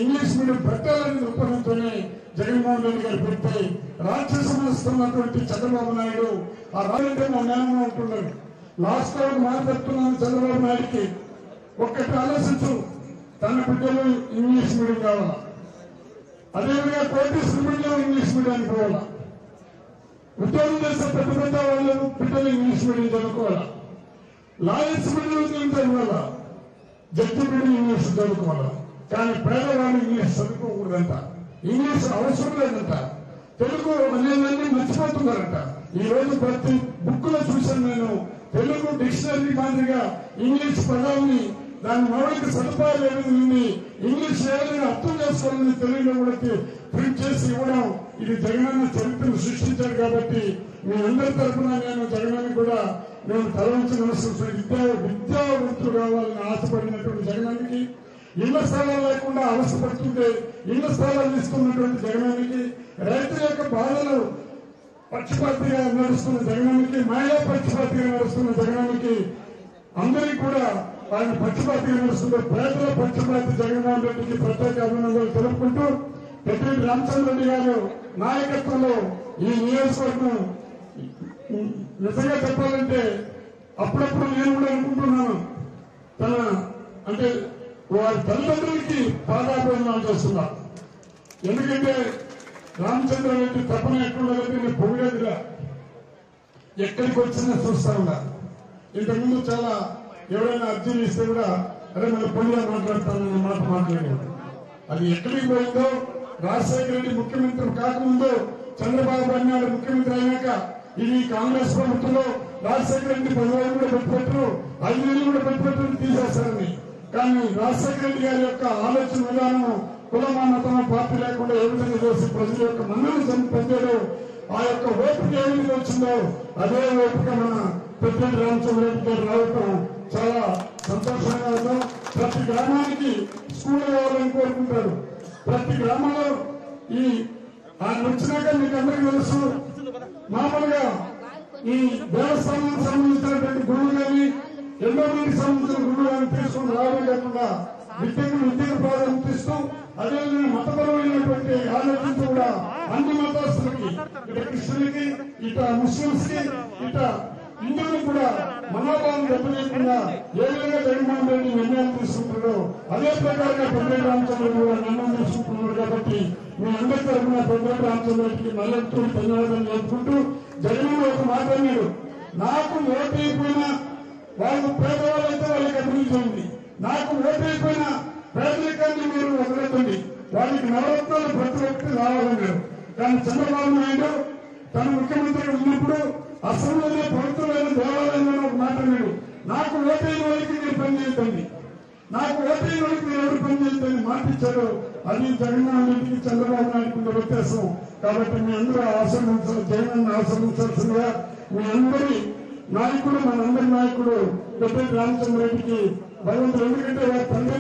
English medium పెట్టాలని దృక్పథంతోనే జగన్మోహన్ రెడ్డి గారు పెడితే రాజ్యసభస్తున్నటువంటి చంద్రబాబు నాయుడు ఆ రాజంటే జ్ఞానంగా ఉంటున్నారు. లాస్ట్ లో మాట్లాడుతున్నాను చంద్రబాబు నాయుడికి ఒక్కటి ఆలోచించు, తన బిడ్డలు ఇంగ్లీష్ మీడియం కావాలా, అదేవిధంగా కోటీశ్వర బిడ్డలు ఇంగ్లీష్ మీడియానికి పోవాలా, ఉద్యోగం చేసే పెద్ద పెద్ద వాళ్ళు బిడ్డలు ఇంగ్లీష్ మీడియం చదువుకోవాలా, లాయర్స్ బిడ్డలు చదువుకోవాలా, జడ్జి బిడ్డలు ఇంగ్లీష్ చదువుకోవాలా. కానీ పేదవాళ్ళు ఇంగ్లీష్ చదువుకోకూడదంట, ఇంగ్లీష్ అవసరం లేదంట, తెలుగు అనేదాన్ని మర్చిపోతున్నారంట. ఈ రోజు ప్రతి బుక్ లో చూశాను నేను, తెలుగు డిక్షనరీ మాదిరిగా ఇంగ్లీష్ పదాలని దాని మౌలిక సదుపాయాలు ఏమైంది, ఇంగ్లీష్ ఏదైనా అర్థం చేసుకోవాలని తెలుగులో కూడా ప్రింట్ చేసి ఇవ్వడం, ఇది జగనన్న చరిత్రను సృష్టించారు. కాబట్టి మీ అందరి తరఫున నేను జగనన్న కూడా నేను తలవంచి నమస్కరిస్తున్నాను. విద్యావంతులు కావాలని ఆశపడినటువంటి జగనన్నకి, ఇళ్ల స్థలాలు లేకుండా అవసరపడుతుంటే ఇళ్ల స్థలాలు ఇస్తున్నటువంటి జగనన్నకి, రైతుల యొక్క బాధలు పక్షపాతిగా నడుస్తున్న జగనన్నకి, మహిళా పక్షపాతిగా నడుస్తున్న జగనన్నకి, అందరికీ కూడా ఆయన పక్షపాతిగా నడుస్తున్న పేదల పక్షపాతి జగన్మోహన్ రెడ్డికి ప్రత్యేక అభినందనలు తెలుపుకుంటూ, పెద్దిరెడ్డి రామచంద్రరెడ్డి గారు నాయకత్వంలో ఈ నియోజకవర్గం నిజంగా చెప్పాలంటే అప్పుడప్పుడు నేను కూడా అనుకుంటున్నాను, తన అంటే వారి తల్లిదండ్రులకి పాదాభివందనాలు చేస్తున్నారు. ఎందుకంటే రామచంద్రారెడ్డి తపన ఎక్కడుండాలంటే నేను పొగిడేదిలా, ఎక్కడికి వచ్చినా చూస్తా ఉన్నా. ఇంతకుముందు చాలా ఎవరైనా అర్జీలు ఇస్తే కూడా అరే మన పొడిగా మాట్లాడతానని మాట మాట్లాడేవాడు. అది ఎక్కడికి పోయిందో, రాజశేఖర రెడ్డి ముఖ్యమంత్రి కాకముందు చంద్రబాబు నాయుడు ముఖ్యమంత్రి అయినాక ఇది కాంగ్రెస్ ప్రభుత్వంలో రాజశేఖర రెడ్డి 10,000 కూడా పెట్టుబెట్టరు, 5,000 కూడా పెట్టుబెట్టని తీసేస్తారని. కానీ రాజశేఖర రెడ్డి గారి యొక్క ఆలోచన విధానం కులమానతన పార్టీ లేకుండా ఏ విధంగా చేసి ప్రజల యొక్క మన్నను పొందాడో, ఆ యొక్క ఓపిక ఏ విధంగా వచ్చిందో అదే ఓపిక మన పెద్దిరెడ్డి రామచంద్రరెడ్డి గారు రావటం చాలా సంతోషంగా ఉందాం. ప్రతి గ్రామానికి స్కూల్ కావాలని కోరుకుంటాడు. ప్రతి గ్రామంలో ఈ ఆయన వచ్చినాక మీకు అందరికీ తెలుసు, మామూలుగా ఈ దేవస్థానానికి సంబంధించినటువంటి గురువు కానీ ఎండోమెంట్కి సంబంధించిన గురువు కానీ తీసుకుని రావడం కాకుండా విద్యకు ప్రారంభిస్తూ అదేవిధంగా మతపరమైనటువంటి ఆలోచనతో కూడా అన్ని మతస్థులకి, ఇటు క్రిస్టియన్లకి, ఇటు ముస్లింస్ కి, ఇటు హిందువులకు కూడా మనోభావం దెబ్బతీయకుండా ఏ విధంగా జగన్మోహన్ రెడ్డి నిర్ణయాలు తీసుకుంటారో అదే ప్రకారంగా పెద్దిరెడ్డి రామచంద్రరెడ్డి కూడా నిర్ణయం తీసుకుంటున్నారు. కాబట్టి మీ అందరి తరఫున పెద్దిరెడ్డి రామచంద్రరెడ్డికి మళ్ళీ ధన్యవాదాలు చెప్పుకుంటూ, జగన్ ఒక మాట అన్నాడు, నాకు ఓటైపోయినా వాళ్ళు పేదవాళ్ళు అయితే వాళ్ళకి అభివృద్ధి చేయండి, నాకు ఓటైపోయినా పేదరికాన్ని మీరు వదలకండి, వాళ్ళకి నవరత్నాలు ప్రతి ఒక్కటి రావాలన్నారు. కానీ చంద్రబాబు నాయుడు తన ముఖ్యమంత్రిగా ఉన్నప్పుడు అసెంబ్లీలో పవిత్రమైన దేవాలయంలో ఒక మాట అన్నాడు, నాకు ఓటైన వాళ్ళకి మీరు పని చేయండి, నాకు ఓటైన వాళ్ళకి మీరు ఎవరు పని చేయండి మాట ఇచ్చారు. అది జగన్మోహన్ రెడ్డికి చంద్రబాబు నాయుడుకున్న వ్యత్యాసం. కాబట్టి మీ అందరూ ఆశ్రమించాలి, జగన్ ఆశ్రమించాల్సిందిగా మీ అందరి నాయకుడు, మనందరి నాయకుడు పెద్దిరెడ్డి రామచంద్రరెడ్డికి భగవంతుడు, ఎందుకంటే వారి తండ్రి